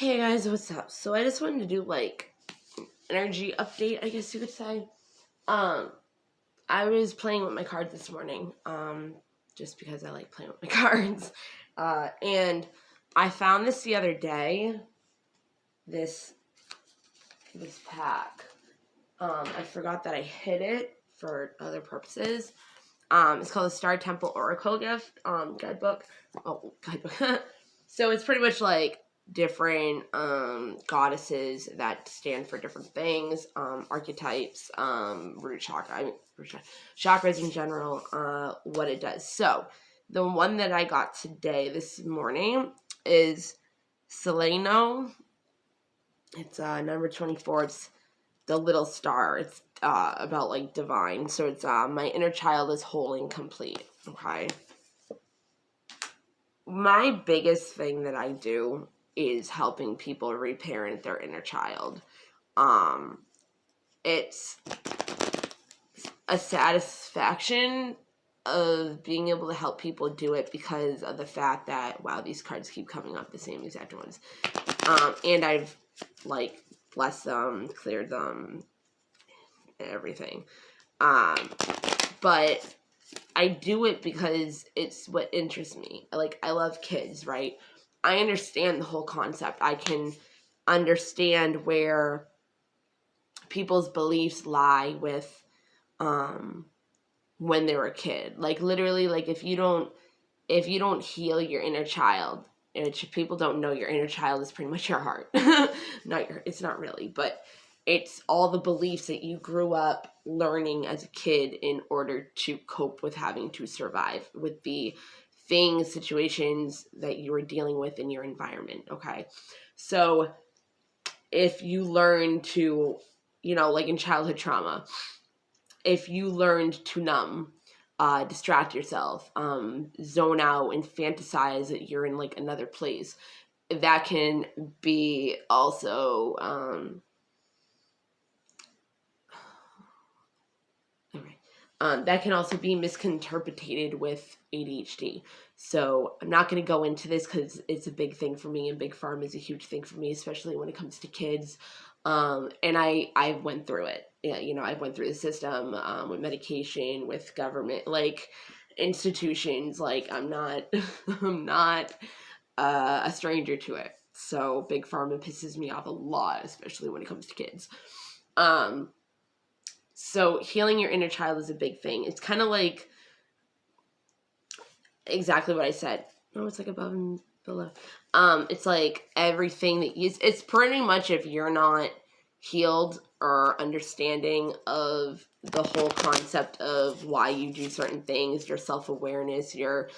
Hey guys, what's up? So I just wanted to do like an energy update, I guess you could say. I was playing with my cards this morning, just because I like playing with my cards. And I found this the other day, this pack. I forgot that I hid it for other purposes. It's called the Star Temple Oracle Gift, guidebook. Oh, guidebook. So it's pretty much like different goddesses that stand for different things, archetypes, root chakra, chakras in general, what it does. So the one that I got today, this morning, is Seleno. It's number 24. It's the little star. It's about like divine. So it's my inner child is whole and complete. Okay. My biggest thing that I do is helping people reparent their inner child. It's a satisfaction of being able to help people do it because of the fact that, wow, these cards keep coming up, the same exact ones. And I've like blessed them, cleared them, everything. But I do it because it's what interests me. Like, I love kids, right? I understand the whole concept. I can understand where people's beliefs lie with when they were a kid. Like, literally, like if you don't heal your inner child, and people don't know, your inner child is pretty much your heart. It's not really, but it's all the beliefs that you grew up learning as a kid in order to cope with having to survive with the things, situations that you were dealing with in your environment, okay? So if you learn to, like in childhood trauma, if you learned to numb, distract yourself, zone out and fantasize that you're in like another place, that can be also, that can also be misinterpreted with ADHD. So I'm not going to go into this because it's a big thing for me, and Big Pharma is a huge thing for me, especially when it comes to kids. And I went through it. Yeah, I went through the system with medication, with government, like institutions. Like I'm not a stranger to it. So Big Pharma pisses me off a lot, especially when it comes to kids. So healing your inner child is a big thing. It's kind of like exactly what I said. No, it's like above and below. It's like everything that it's pretty much if you're not healed or understanding of the whole concept of why you do certain things, your self-awareness, your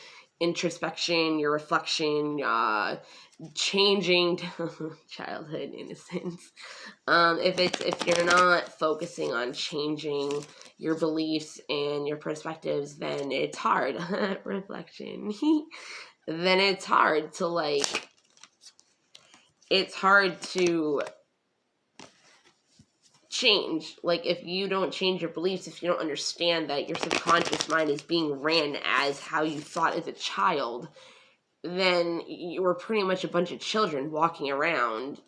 introspection, your reflection, changing childhood innocence. If you're not focusing on changing your beliefs and your perspectives, then it's hard. Reflection. Then it's hard to change. Like, if you don't change your beliefs, if you don't understand that your subconscious mind is being ran as how you thought as a child, then you were pretty much a bunch of children walking around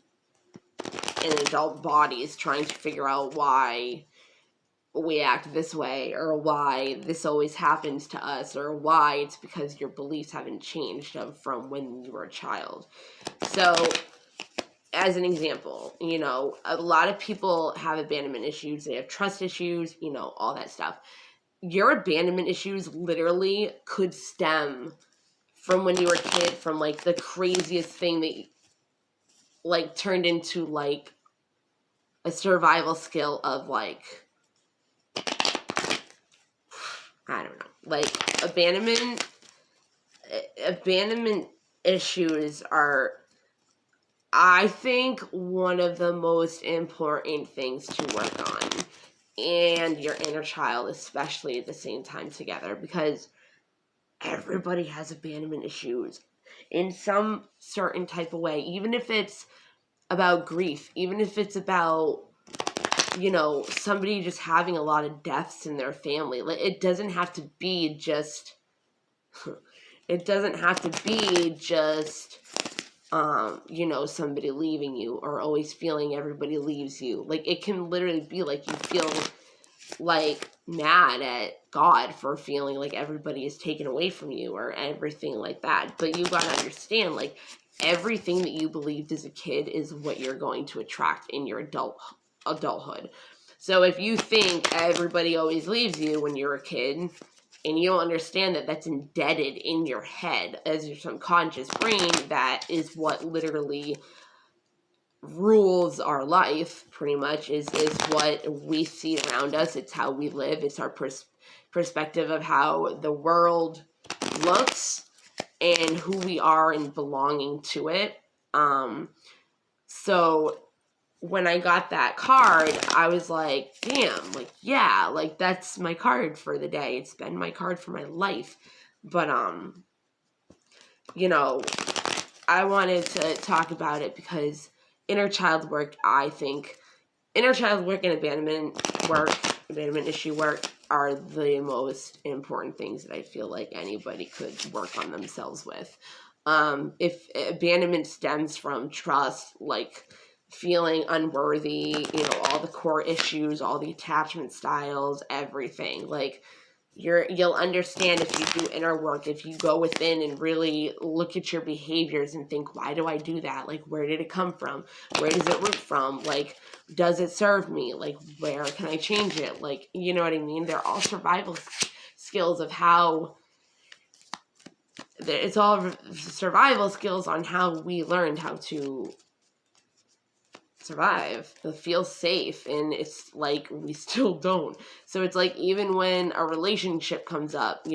in adult bodies trying to figure out why we act this way, or why this always happens to us, or why it's because your beliefs haven't changed from when you were a child. So, as an example, a lot of people have abandonment issues, they have trust issues, all that stuff. Your abandonment issues literally could stem from when you were a kid, from like the craziest thing that like turned into like a survival skill of like, I don't know, like abandonment issues are, I think, one of the most important things to work on, and your inner child especially at the same time together, because everybody has abandonment issues in some certain type of way, even if it's about grief, even if it's about, somebody just having a lot of deaths in their family. Like, it doesn't have to be just somebody leaving you, or always feeling everybody leaves you. Like, it can literally be like you feel like mad at God for feeling like everybody is taken away from you or everything like that. But you gotta understand, like, everything that you believed as a kid is what you're going to attract in your adulthood. So if you think everybody always leaves you when you're a kid, and you don't understand that that's embedded in your head as your subconscious brain, that is what literally rules our life, pretty much, is what we see around us. It's how we live. It's our perspective of how the world looks and who we are and belonging to it. So when I got that card, I was like, damn, like, yeah, like, that's my card for the day. It's been my card for my life. But, I wanted to talk about it because inner child work, I think, inner child work and abandonment issue work are the most important things that I feel like anybody could work on themselves with. If abandonment stems from trust, like feeling unworthy, all the core issues, all the attachment styles, everything, like, you'll understand if you do inner work, if you go within and really look at your behaviors and think, why do I do that? Like, where did it come from? Where does it root from? Like, does it serve me? Like, where can I change it? Like, you know what I mean? They're all survival skills of how, it's all survival skills on how we learned how to survive, to feel safe, and it's like we still don't. So it's like, even when a relationship comes up,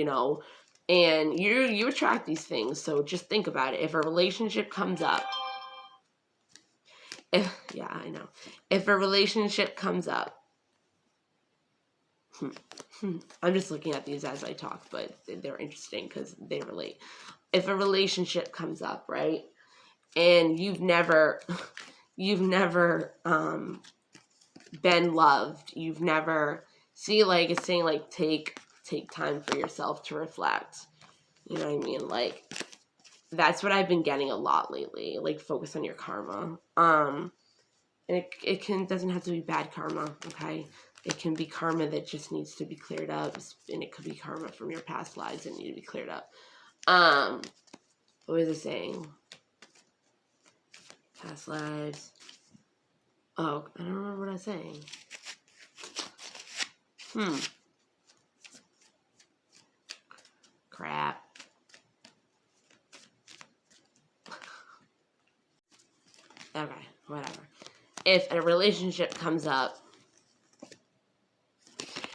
and you attract these things. So just think about it. If a relationship comes up, if a relationship comes up, I'm just looking at these as I talk, but they're interesting because they relate. If a relationship comes up, right, and you've never been loved, you've never, like, it's saying, like, take time for yourself to reflect, you know what I mean? Like, that's what I've been getting a lot lately, like, focus on your karma. And it doesn't have to be bad karma, okay? It can be karma that just needs to be cleared up, and it could be karma from your past lives that need to be cleared up. What was it saying? Past lives. Oh, I don't remember what I was saying. Crap. Okay, whatever. If a relationship comes up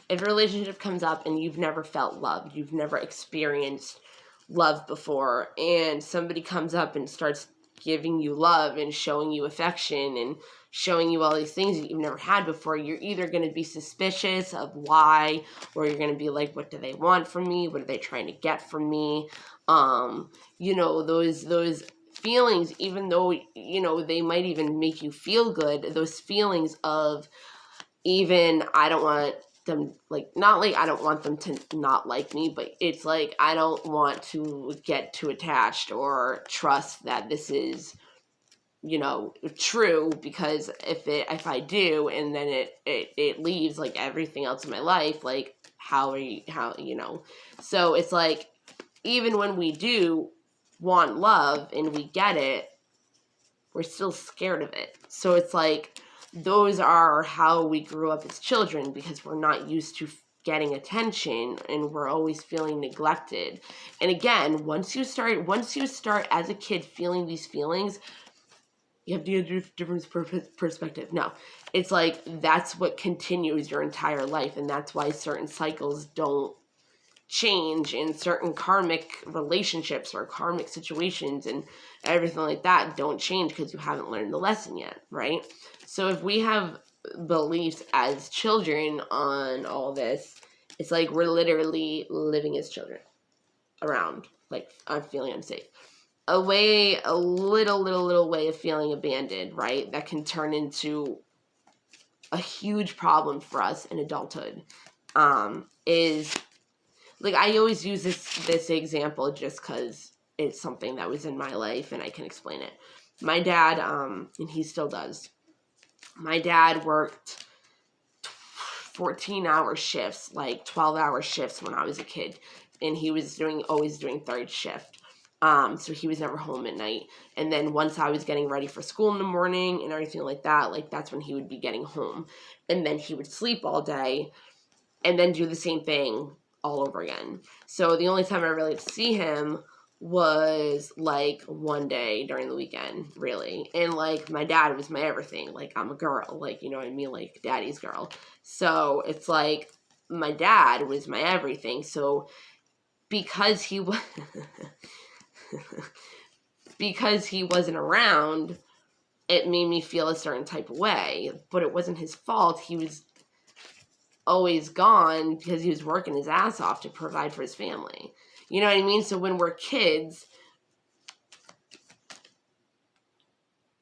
and you've never felt loved, you've never experienced love before, and somebody comes up and starts giving you love and showing you affection and showing you all these things that you've never had before, you're either going to be suspicious of why, or you're going to be like, what do they want from me? What are they trying to get from me? Those feelings, even though, they might even make you feel good, those feelings of, even, I don't want them, like, not like I don't want them to not like me, but it's like, I don't want to get too attached or trust that this is, true, because if I do, and then it leaves, like, everything else in my life, like, so it's like, even when we do want love and we get it, we're still scared of it. So it's like, those are how we grew up as children, because we're not used to getting attention and we're always feeling neglected. And again, once you start as a kid feeling these feelings, you have to get a different perspective. No, it's like, that's what continues your entire life, and that's why certain cycles don't change, and certain karmic relationships or karmic situations and everything like that don't change, because you haven't learned the lesson yet, right? So if we have beliefs as children on all this, it's like we're literally living as children around, like, I'm feeling unsafe. A little way of feeling abandoned, right? That can turn into a huge problem for us in adulthood, is, like, I always use this example just because it's something that was in my life and I can explain it. My dad, and he still does, my dad worked 14-hour shifts, like 12-hour shifts when I was a kid. And he was always doing third shift. So he was never home at night. And then once I was getting ready for school in the morning and everything like that, like that's when he would be getting home. And then he would sleep all day and then do the same thing all over again. So the only time I really see him was like one day during the weekend, really. And like my dad was my everything. Like I'm a girl, like, you know what I mean? Like daddy's girl. So it's like my dad was my everything. So because he was because he wasn't around, it made me feel a certain type of way. But it wasn't his fault. He was always gone because he was working his ass off to provide for his family. You know what I mean? So when we're kids,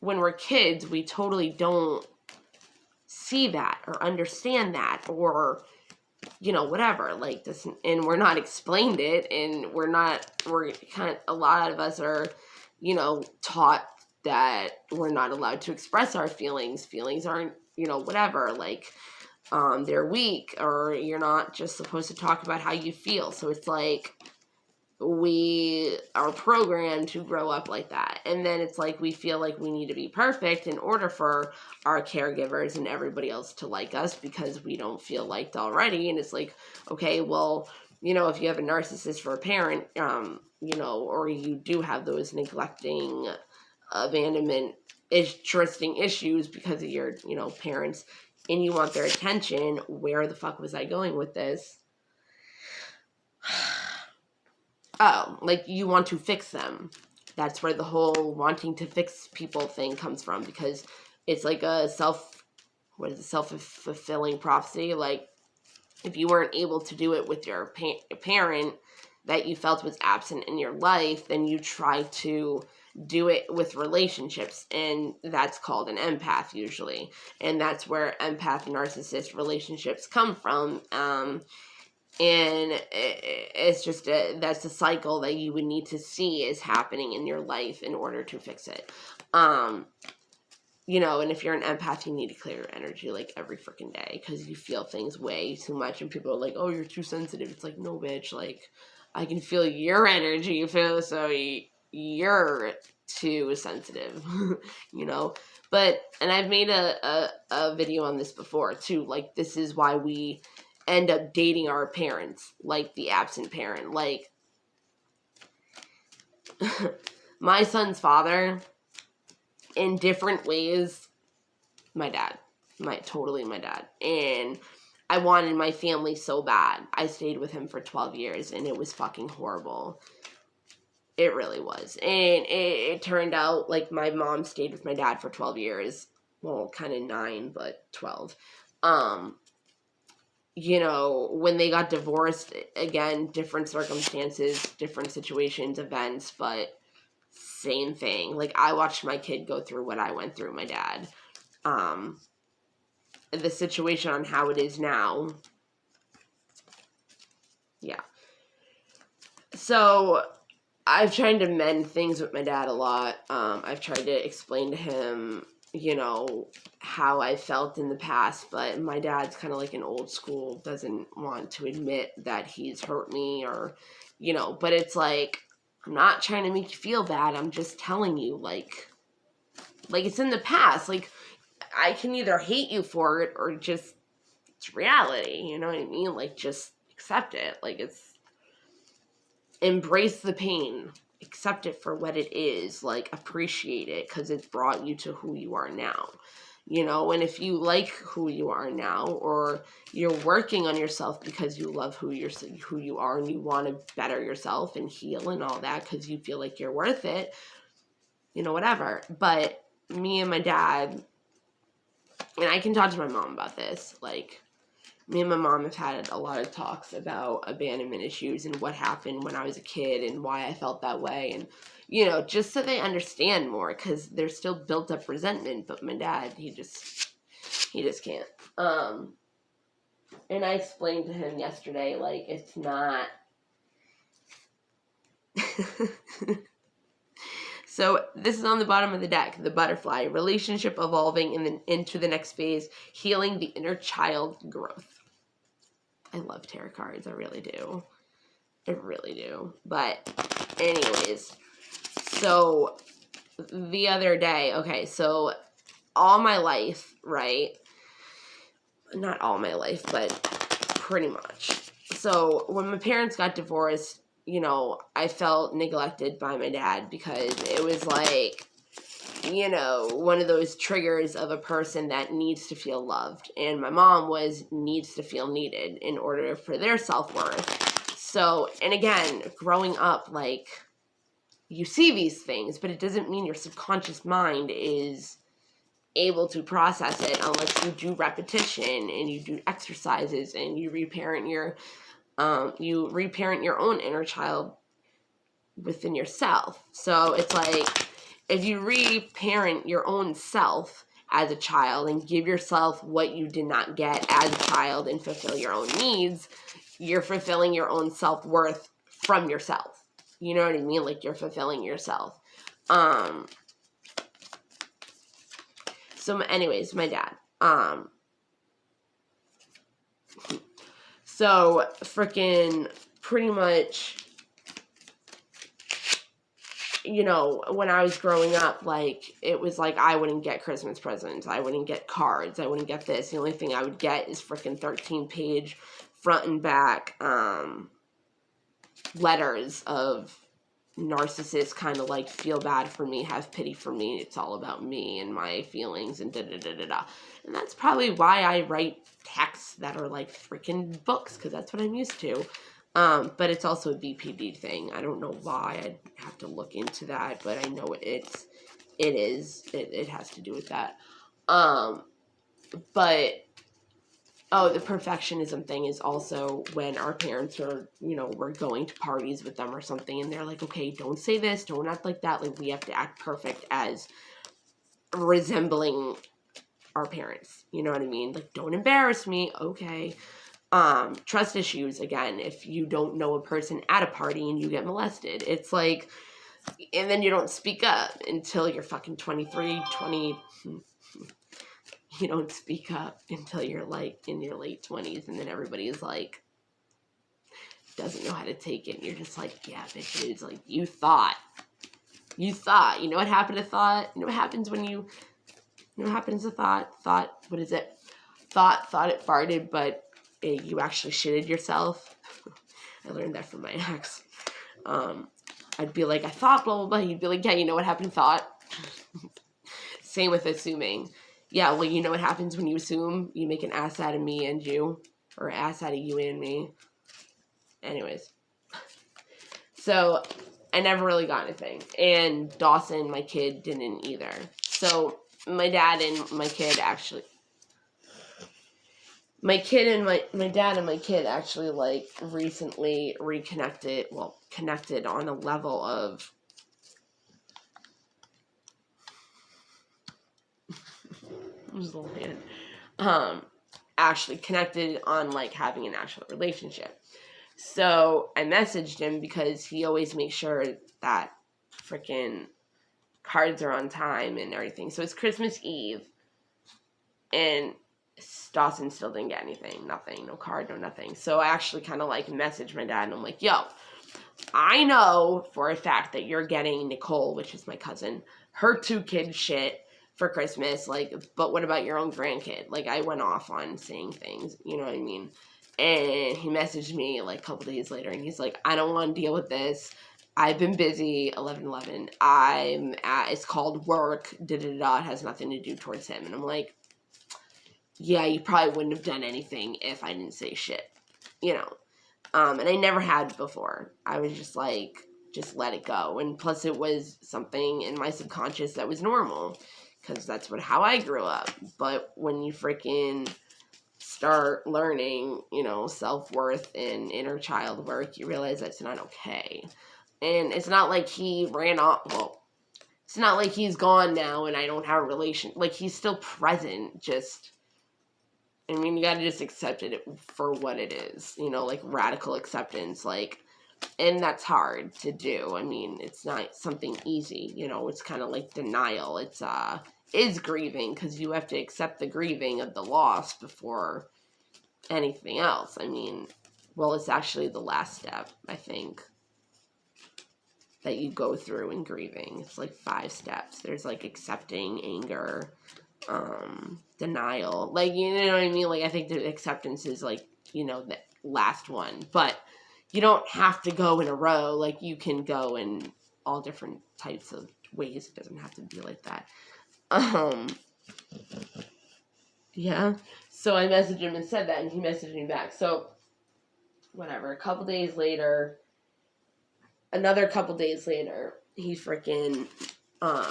we totally don't see that or understand that, or, you know, whatever, like this, and we're not explained it, and we're kind of, a lot of us are, you know, taught that we're not allowed to express our feelings. Feelings aren't, you know, whatever, like, they're weak, or you're not just supposed to talk about how you feel. So it's like we are programmed to grow up like that. And then it's like we feel like we need to be perfect in order for our caregivers and everybody else to like us, because we don't feel liked already. And it's like, okay, well, you know, if you have a narcissist for a parent, you know, or you do have those neglecting, abandonment, interesting issues because of your, you know, parents, and you want their attention, where the fuck was I going with this? Oh, like you want to fix them. That's where the whole wanting to fix people thing comes from, because it's like a self-fulfilling prophecy. Like if you weren't able to do it with your parent that you felt was absent in your life, then you try to do it with relationships, and that's called an empath usually. And that's where empath narcissist relationships come from. And it's just that's a cycle that you would need to see is happening in your life in order to fix it. You know, and if you're an empath, you need to clear your energy like every freaking day, because you feel things way too much, and people are like, oh, you're too sensitive. It's like, no, bitch, like I can feel your energy, you feel, so you're too sensitive. You know. But, and I've made a video on this before too, like this is why we end up dating our parents, like the absent parent. Like my son's father, in different ways, my dad, my dad. And I wanted my family so bad. I stayed with him for 12 years and it was fucking horrible. It really was. And it turned out like my mom stayed with my dad for 12 years. Well, kind of 9, but 12. You know, when they got divorced, again, different circumstances, different situations, events, but same thing. Like, I watched my kid go through what I went through, my dad. The situation on how it is now. Yeah. So, I've tried to mend things with my dad a lot. I've tried to explain to him, you know, how I felt in the past, but my dad's kind of like an old school, doesn't want to admit that he's hurt me, or, you know, but it's like, I'm not trying to make you feel bad, I'm just telling you, like it's in the past, like, I can either hate you for it, or just, it's reality, you know what I mean, like, just accept it, like, it's, embrace the pain, accept it for what it is, like, appreciate it, because it's brought you to who you are now, you know. And if you like who you are now, or you're working on yourself because you love who you are, and you want to better yourself and heal and all that because you feel like you're worth it, you know, whatever. But me and my dad, and I can talk to my mom about this, like, me and my mom have had a lot of talks about abandonment issues and what happened when I was a kid and why I felt that way. And, you know, just so they understand more, because there's still built up resentment. But my dad, he just can't. And I explained to him yesterday, like, it's not, So this is on the bottom of the deck, the butterfly, relationship evolving into the next phase, healing the inner child growth. I love tarot cards, I really do. I really do. But anyways, so the other day, okay, so all my life, right? Not all my life, but pretty much. So when my parents got divorced, you know, I felt neglected by my dad because it was like, you know, one of those triggers of a person that needs to feel loved. And my mom needs to feel needed in order for their self-worth. So, and again, growing up, like, you see these things, but it doesn't mean your subconscious mind is able to process it unless you do repetition and you do exercises and you reparent your own inner child within yourself. So it's like, if you reparent your own self as a child and give yourself what you did not get as a child and fulfill your own needs, you're fulfilling your own self-worth from yourself. You know what I mean? Like, you're fulfilling yourself. So anyways, my dad, so freaking pretty much, you know, when I was growing up, like, it was like I wouldn't get Christmas presents. I wouldn't get cards. I wouldn't get this. The only thing I would get is freaking 13-page front and back letters of narcissists kind of like, feel bad for me, have pity for me, it's all about me and my feelings and da-da-da-da-da. And that's probably why I write texts that are like freaking books, because that's what I'm used to. But it's also a BPD thing. I don't know why. I'd have to look into that, but I know it has to do with that. But the perfectionism thing is also when our parents are, you know, we're going to parties with them or something, and they're like, okay, don't say this, don't act like that. Like, we have to act perfect as resembling our parents. You know what I mean? Like, don't embarrass me. Okay. Trust issues, again, if you don't know a person at a party and you get molested, it's like, and then you don't speak up until you're fucking 23, 20. You don't speak up until you're like in your late 20s, and then everybody is like, doesn't know how to take it. And you're just like, yeah, bitches, like, you thought, you know what happened to thought? You know what happens when you know what happens to thought, what is it? Thought it farted, but you actually shitted yourself. I learned that from my ex. I'd be like, I thought blah, blah, blah. He'd be like, yeah, you know what happened to thought? Same with assuming. Yeah, well, you know what happens when you assume? You make an ass out of me and you, or ass out of you and me. Anyways. So, I never really got anything. And Dawson, my kid, didn't either. So, my dad and my kid actually... My dad and my kid actually, like, recently reconnected, well, connected on a level of... There's a little hand. Actually connected on, like, having an actual relationship. So I messaged him because he always makes sure that freaking cards are on time and everything. So it's Christmas Eve, and Dawson still didn't get anything. Nothing. No card, no nothing. So I actually kind of, like, messaged my dad, and I'm like, yo, I know for a fact that you're getting Nicole, which is my cousin, her 2 kids shit for Christmas, like, but what about your own grandkid? Like, I went off on saying things, you know what I mean? And he messaged me, like, a couple days later, and he's like, I don't want to deal with this. I've been busy, 11/11. It's called work, da-da-da, it has nothing to do towards him. And I'm like, yeah, you probably wouldn't have done anything if I didn't say shit, you know? And I never had before. I was just like, just let it go. And plus it was something in my subconscious that was normal, because that's how I grew up. But when you freaking start learning, you know, self-worth and inner child work, you realize that's not okay. And it's not like he ran off, well, it's not like he's gone now and I don't have a relation, like, he's still present, just, I mean, you gotta just accept it for what it is, you know, like, radical acceptance, like, And that's hard to do. I mean, it's not something easy, you know, it's kind of like denial. It's, is grieving, because you have to accept the grieving of the loss before anything else. I mean, well, it's actually the last step, I think, that you go through in grieving. It's like 5 steps. There's like accepting, anger, denial. Like, you know what I mean? Like, I think the acceptance is like, you know, the last one. But you don't have to go in a row. Like, you can go in all different types of ways. It doesn't have to be like that. Yeah. So I messaged him and said that, and he messaged me back. So, whatever. Another couple days later, he freaking, oh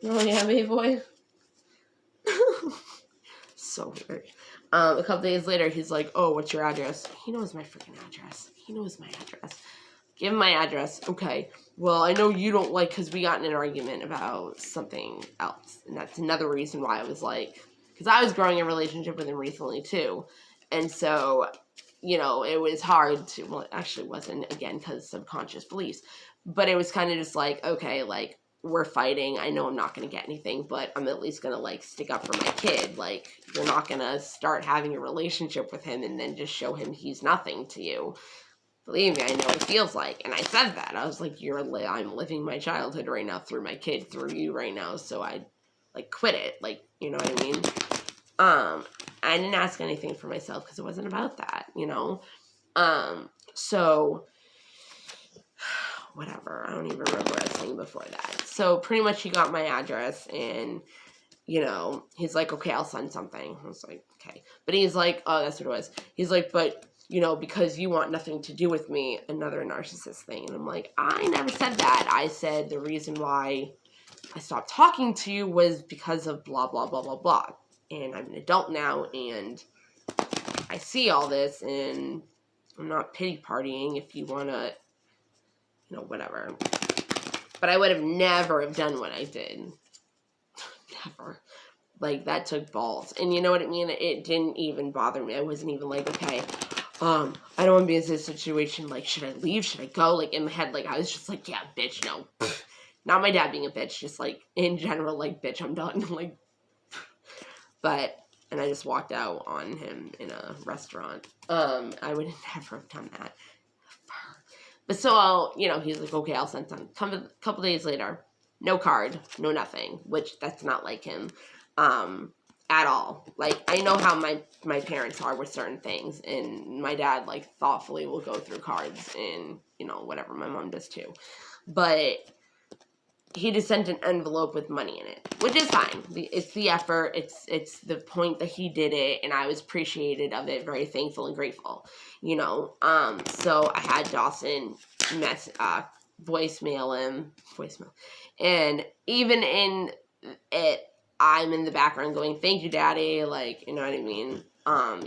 yeah, baby boy. So weird. A couple days later, he's like, oh, what's your address? He knows my freaking address. Give him my address. Okay. Well, I know you don't like, because we got in an argument about something else. And that's another reason why I was like, because I was growing a relationship with him recently too. And so, you know, it was hard to, well, it actually wasn't, again, because subconscious beliefs. But it was kind of just like, okay, like, we're fighting. I know I'm not going to get anything, but I'm at least going to, like, stick up for my kid. Like, you're not going to start having a relationship with him and then just show him he's nothing to you. Believe me, I know what it feels like. And I said that. I was like, I'm living my childhood right now through my kid, through you right now. So I, like, quit it. Like, you know what I mean? I didn't ask anything for myself because it wasn't about that, you know? So, whatever. I don't even remember what I was saying before that. So, pretty much he got my address and, you know, he's like, okay, I'll send something. I was like, okay. But he's like, oh, that's what it was. He's like, but, you know, because you want nothing to do with me, another narcissist thing. And I'm like, I never said that. I said the reason why I stopped talking to you was because of blah, blah, blah, blah, blah. And I'm an adult now, and I see all this, and I'm not pity partying if you want to, you know, whatever. But I would have never have done what I did. Never. Like, that took balls. And you know what I mean? It didn't even bother me. I wasn't even like, okay, I don't want to be in this situation. Like, should I leave? Should I go? Like, in my head, like, I was just like, yeah, bitch, no. Not my dad being a bitch, just, like, in general, like, bitch, I'm done. Like, but, and I just walked out on him in a restaurant. I would never have done that. But so, you know, he's like, okay, I'll send some. A couple days later, no card, no nothing, which that's not like him. At all. Like, I know how my parents are with certain things, and my dad, like, thoughtfully will go through cards and, you know, whatever. My mom does too. But he just sent an envelope with money in it, which is fine. It's the effort. It's the point that he did it, and I was appreciated of it, very thankful and grateful, you know. So I had Dawson voicemail him, and even in it, I'm in the background going, thank you, Daddy, like, you know what I mean?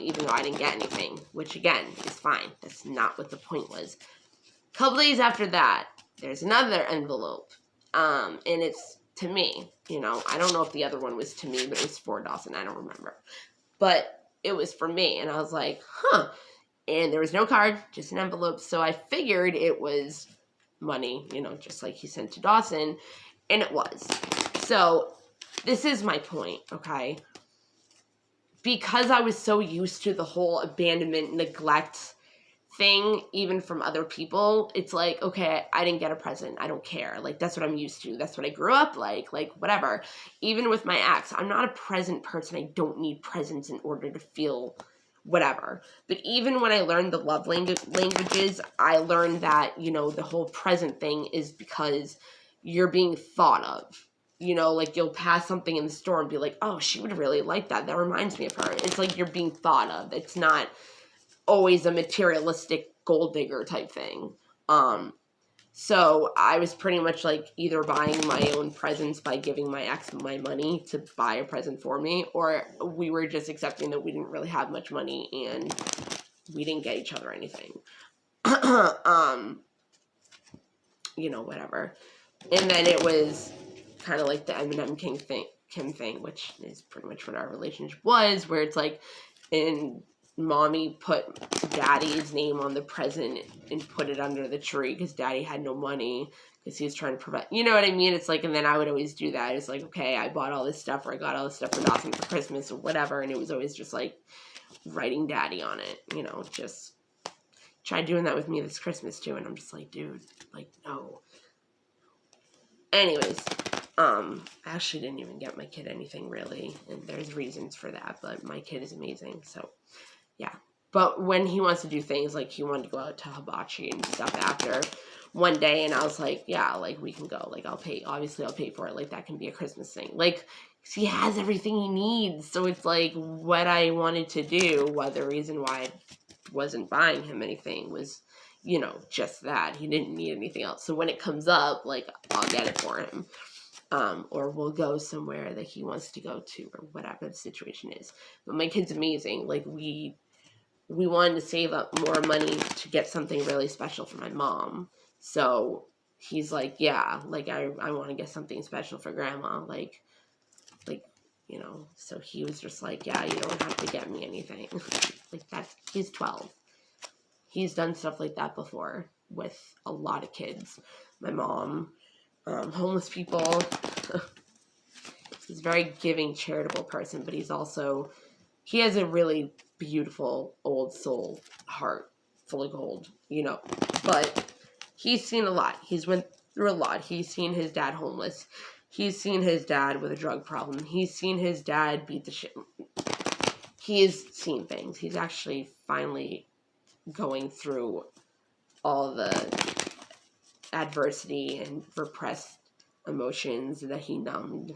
Even though I didn't get anything, which, again, is fine. That's not what the point was. A couple days after that, there's another envelope, and it's to me, you know. I don't know if the other one was to me, but it was for Dawson, I don't remember. But it was for me, and I was like, huh. And there was no card, just an envelope, so I figured it was money, you know, just like he sent to Dawson, and it was. So this is my point, okay? Because I was so used to the whole abandonment, neglect thing, even from other people, it's like, okay, I didn't get a present. I don't care. Like, that's what I'm used to. That's what I grew up like, whatever. Even with my ex, I'm not a present person. I don't need presents in order to feel whatever. But even when I learned the love languages, I learned that, you know, the whole present thing is because you're being thought of. You know, like, you'll pass something in the store and be like, oh, she would really like that. That reminds me of her. It's like you're being thought of. It's not always a materialistic gold digger type thing. So I was pretty much, like, either buying my own presents by giving my ex my money to buy a present for me, or we were just accepting that we didn't really have much money and we didn't get each other anything. You know, whatever. And then it was kind of like the Eminem Kim thing, which is pretty much what our relationship was, where it's like, and mommy put daddy's name on the present and put it under the tree because daddy had no money because he was trying to provide, you know what I mean? It's like, and then I would always do that. It's like, okay, I bought all this stuff, or I got all this stuff for Dawson for Christmas or whatever. And it was always just like writing daddy on it, you know, just try doing that with me this Christmas too. And I'm just like, dude, like, no. Anyways, I actually didn't even get my kid anything really, and there's reasons for that, but my kid is amazing, so yeah. But when he wants to do things, like he wanted to go out to hibachi and stuff after one day, and I was like, yeah, like we can go, like I'll pay for it, like that can be a Christmas thing, like he has everything he needs. So it's like what I wanted to do, the reason why I wasn't buying him anything was, you know, just that he didn't need anything else. So when it comes up, like I'll get it for him. Or we'll go somewhere that he wants to go to, or whatever the situation is. But my kid's amazing. Like we wanted to save up more money to get something really special for my mom. So he's like, yeah, like I want to get something special for grandma. Like, you know, so he was just like, yeah, you don't have to get me anything. Like he's 12. He's done stuff like that before with a lot of kids. My mom, homeless people. He's a very giving, charitable person, but he has a really beautiful old soul heart full of gold, you know. But he's seen a lot. He's went through a lot. He's seen his dad homeless. He's seen his dad with a drug problem. He's seen his dad beat the shit. He's seen things. He's actually finally going through all the adversity and repressed emotions that he numbed.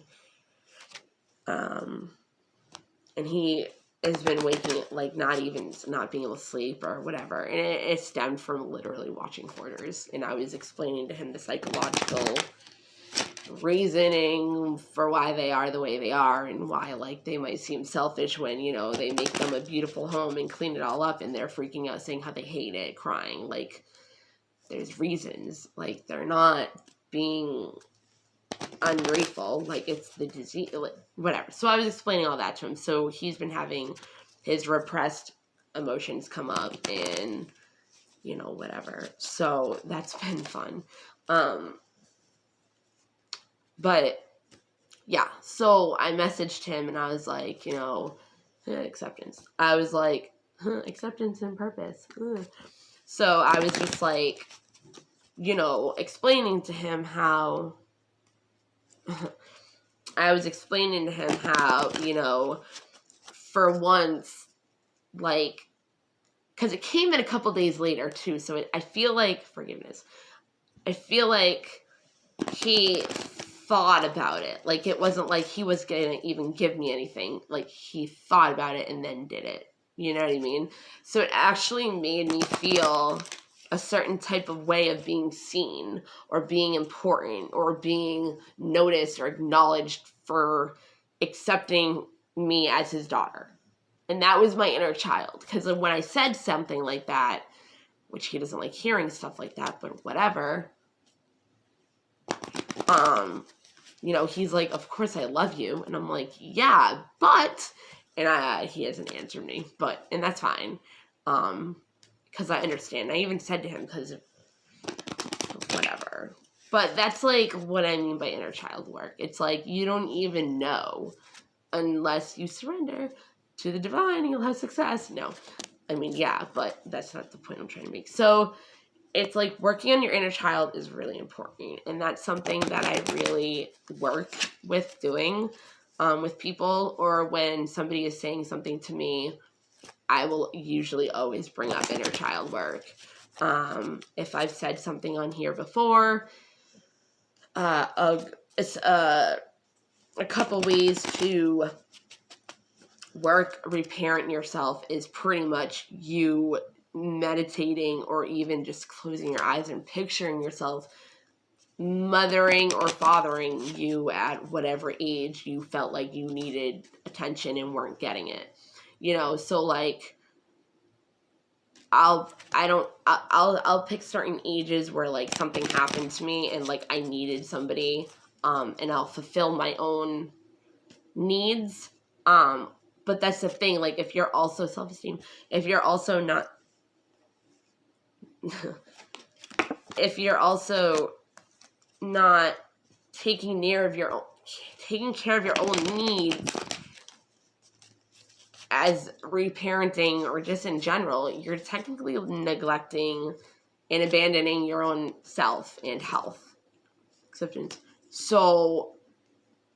And he has been waking, like, not being able to sleep or whatever. And it stemmed from literally watching Hoarders. And I was explaining to him the psychological reasoning for why they are the way they are, and why, like, they might seem selfish when, you know, they make them a beautiful home and clean it all up, and they're freaking out saying how they hate it, crying. Like, there's reasons. Like, they're not being ungrateful, like it's the disease, like, whatever. So I was explaining all that to him. So he's been having his repressed emotions come up, and you know, whatever. So that's been fun. But yeah, so I messaged him and I was like, you know, acceptance. I was like, acceptance and purpose. So I was just like, you know, explaining to him how you know, for once, like, because it came in a couple days later, too, so I feel like, I feel like he thought about it. Like, it wasn't like he was going to even give me anything. Like, he thought about it and then did it. You know what I mean? So it actually made me feel a certain type of way of being seen or being important or being noticed or acknowledged for accepting me as his daughter. And that was my inner child. Because when I said something like that, which he doesn't like hearing stuff like that, but whatever, you know, he's like, of course I love you. And I'm like, yeah, but, and he hasn't answered me, and that's fine. Because I understand. I even said to him, because whatever. But that's like what I mean by inner child work. It's like you don't even know unless you surrender to the divine and you'll have success. No. I mean, yeah, but that's not the point I'm trying to make. So it's like working on your inner child is really important. And that's something that I really work with doing with people, or when somebody is saying something to me, I will usually always bring up inner child work. If I've said something on here before, it's a couple ways to work reparent yourself is pretty much you meditating or even just closing your eyes and picturing yourself mothering or fathering you at whatever age you felt like you needed attention and weren't getting it. You know, so like I'll pick certain ages where like something happened to me and like I needed somebody, and I'll fulfill my own needs, But that's the thing, like, if you're also self-esteem, if you're also not, if you're also not taking care of your own needs as reparenting or just in general, you're technically neglecting and abandoning your own self and health. Acceptance. So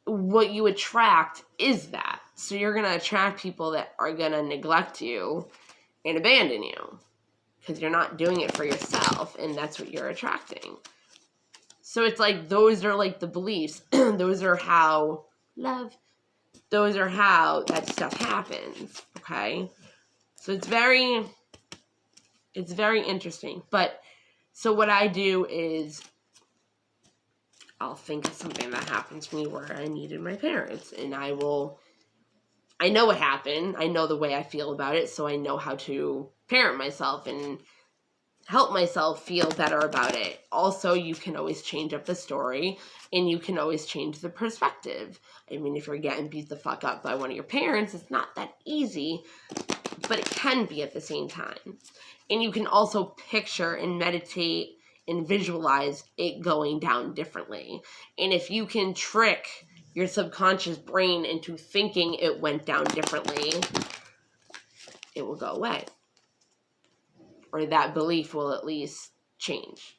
what you attract is that. So you're going to attract people that are going to neglect you and abandon you because you're not doing it for yourself, and that's what you're attracting. So it's like those are like the beliefs. Those are how that stuff happens, okay? So it's very interesting. But so what I do is I'll think of something that happened to me where I needed my parents, and I know what happened. I know the way I feel about it, so I know how to parent myself and help myself feel better about it. Also, you can always change up the story, and you can always change the perspective. I mean, if you're getting beat the fuck up by one of your parents, it's not that easy, but it can be at the same time. And you can also picture and meditate and visualize it going down differently. And if you can trick your subconscious brain into thinking it went down differently, it will go away. Or that belief will at least change.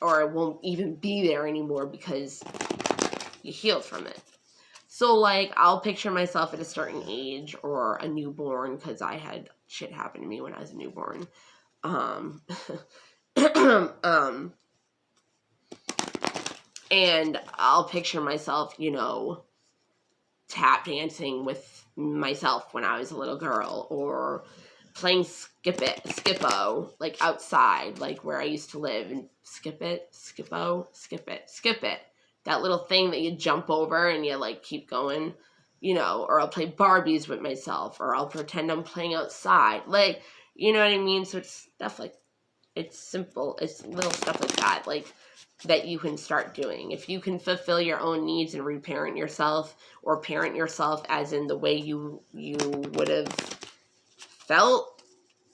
Or it won't even be there anymore because you healed from it. So, like, I'll picture myself at a certain age or a newborn, because I had shit happen to me when I was a newborn. And I'll picture myself, tap dancing with myself when I was a little girl, or playing Skip-O, like outside, like where I used to live, and skip it. That little thing that you jump over and you like keep going, or I'll play Barbies with myself, or I'll pretend I'm playing outside. Like, you know what I mean? So it's stuff like, it's simple. It's little stuff like that, like, that you can start doing. If you can fulfill your own needs and reparent yourself, or parent yourself as in the way you would have felt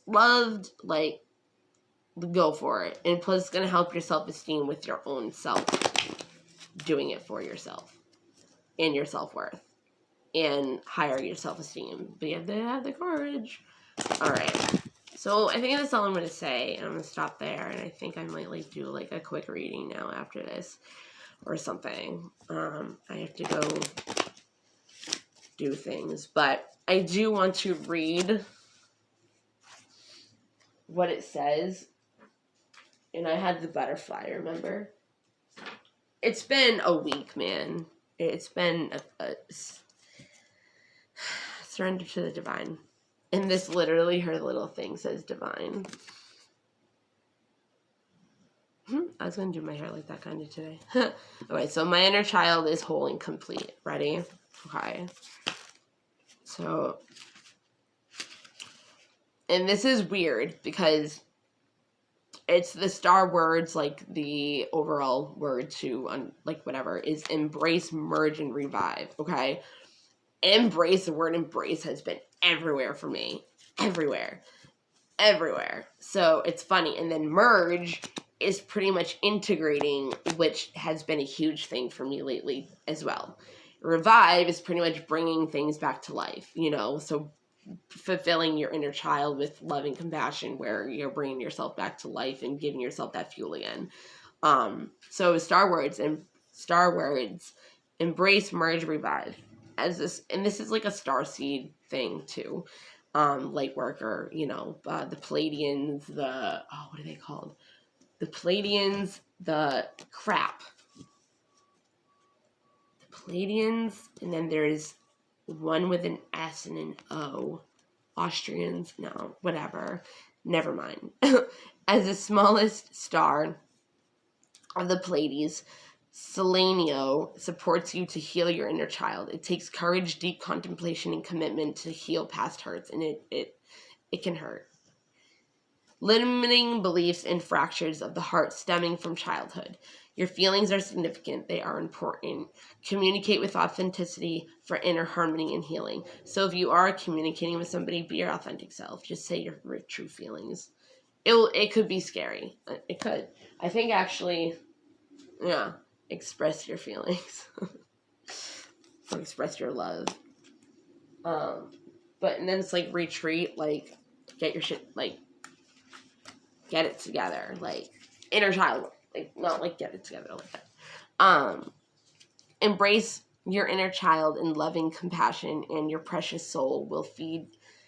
loved, like, go for it. And plus, it's going to help your self-esteem with your own self, doing it for yourself and your self-worth and higher your self-esteem. But you have to have the courage. All right. So I think that's all I'm going to say. I'm going to stop there. And I think I might like do like a quick reading now after this or something. I have to go do things. But I do want to read what it says. And I had the butterfly, remember? It's been a week, man. It's been a surrender to the divine. And this literally, her little thing says divine. I was going to do my hair like that kind of today. Okay, so my inner child is whole and complete. Ready? Okay. So, and this is weird because it's the star words, like the overall word to, like whatever, is embrace, merge, and revive, okay? Embrace, the word embrace has been everywhere for me. Everywhere. So it's funny. And then merge is pretty much integrating, which has been a huge thing for me lately as well. Revive is pretty much bringing things back to life, so fulfilling your inner child with love and compassion, where you're bringing yourself back to life and giving yourself that fuel again. So star words, embrace, merge, revive. This is like a starseed thing too. Light worker, the Pleiadians, what are they called? The Pleiadians, the Pleiadians, and then there's one with an S and an O. Austrians, no, whatever. Never mind. As the smallest star of the Pleiades, Selenio supports you to heal your inner child. It takes courage, deep contemplation, and commitment to heal past hurts, and it can hurt. Limiting beliefs and fractures of the heart stemming from childhood. Your feelings are significant. They are important. Communicate with authenticity for inner harmony and healing. So if you are communicating with somebody, be your authentic self. Just say your true feelings. It could be scary. It could. I think actually, yeah, express your feelings. Or express your love. But and then it's like retreat, like get your shit, like get it together, like inner child, like not like get it together like that. Embrace your inner child in loving compassion, and your precious soul will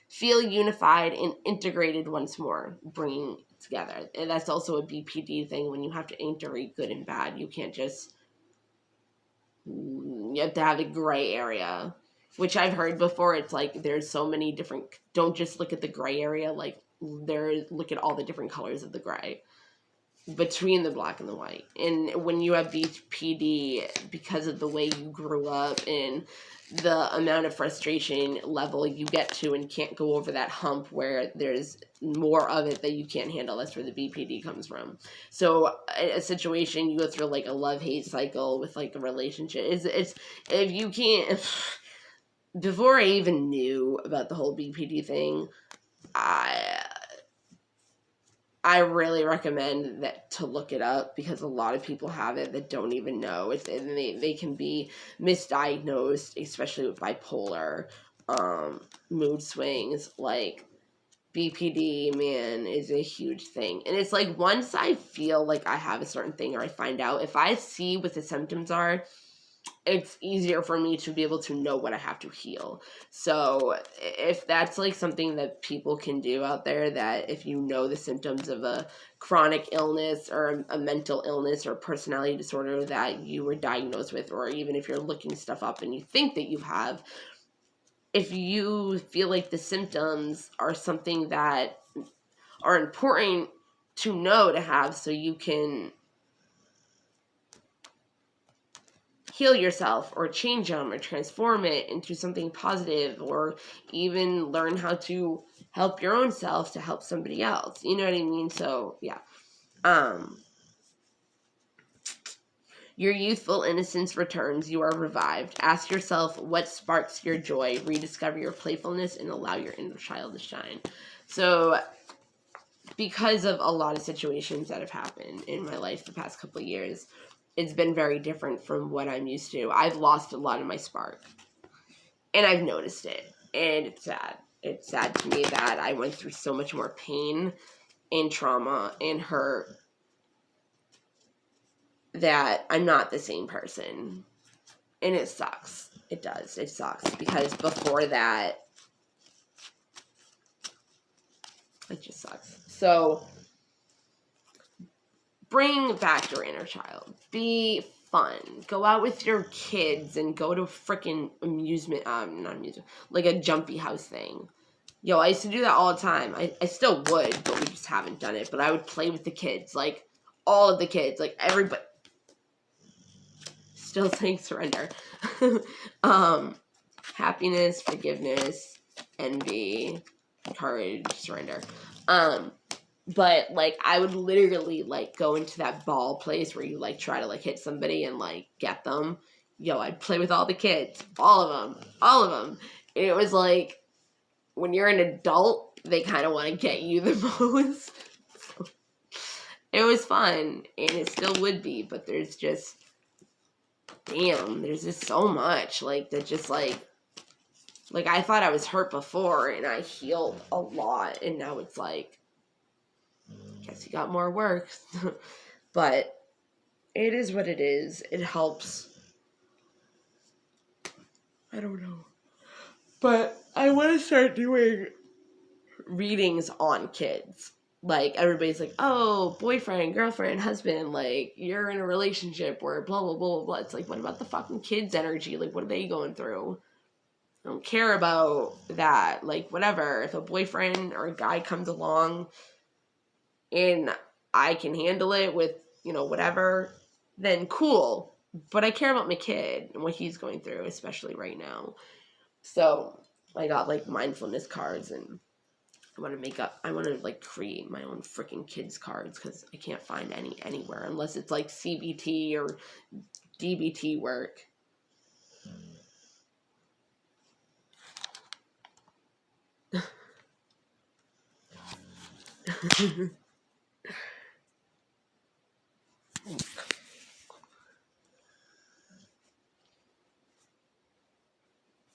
feel unified and integrated once more, bringing it together. And that's also a BPD thing, when you have to integrate good and bad. You can't just, you have to have a gray area, which I've heard before. It's like there's so many different, don't just look at the gray area, like look at all the different colors of the gray between the black and the white. And when you have BPD, because of the way you grew up and the amount of frustration level you get to and can't go over that hump where there's more of it that you can't handle, that's where the BPD comes from. So a situation, you go through like a love-hate cycle with like a relationship. It's if you can't, before I even knew about the whole BPD thing, I really recommend that to look it up, because a lot of people have it that don't even know. And they can be misdiagnosed, especially with bipolar, mood swings. Like BPD, man, is a huge thing. And it's like, once I feel like I have a certain thing, or I find out, if I see what the symptoms are, it's easier for me to be able to know what I have to heal. So if that's like something that people can do out there, that if you know the symptoms of a chronic illness or a mental illness or personality disorder that you were diagnosed with, or even if you're looking stuff up and you think that you have, if you feel like the symptoms are something that are important to know to have, so you can heal yourself or change them or transform it into something positive, or even learn how to help your own self to help somebody else. You know what I mean? So, yeah. Your youthful innocence returns. You are revived. Ask yourself what sparks your joy. Rediscover your playfulness and allow your inner child to shine. So, because of a lot of situations that have happened in my life the past couple of years, it's been very different from what I'm used to. I've lost a lot of my spark, and I've noticed it, and it's sad. It's sad to me that I went through so much more pain and trauma and hurt, that I'm not the same person, and it sucks. It does. It sucks, because before that, it just sucks. So, bring back your inner child. Be fun. Go out with your kids and go to a freaking like a jumpy house thing. Yo, I used to do that all the time. I still would, but we just haven't done it. But I would play with the kids, like all of the kids, like everybody. Still saying surrender. Happiness, forgiveness, envy, courage, surrender. But, like, I would literally, like, go into that ball place where you, like, try to, like, hit somebody and, like, get them. Yo, I'd play with all the kids. All of them. And it was, like, when you're an adult, they kind of want to get you the most. It was fun, and it still would be, but there's just, there's just so much, like, that just, like, I thought I was hurt before, and I healed a lot, and now it's, like, guess you got more work. But it is what it is. It helps. I don't know. But I want to start doing readings on kids. Like, everybody's like, oh, boyfriend, girlfriend, husband, like, you're in a relationship where blah, blah, blah, blah, blah. It's like, what about the fucking kids' energy? Like, what are they going through? I don't care about that. Like, whatever. If a boyfriend or a guy comes along and I can handle it with, whatever, then cool. But I care about my kid and what he's going through, especially right now. So I got, like, mindfulness cards and I want to like create my own freaking kids cards because I can't find any anywhere unless it's like CBT or DBT work.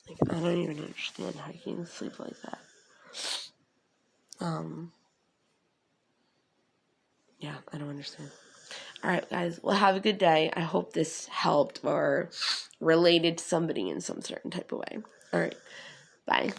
Like, I don't even understand how you can sleep like that. Yeah, I don't understand. All right, guys. Well, have a good day. I hope this helped or related to somebody in some certain type of way. All right. Bye.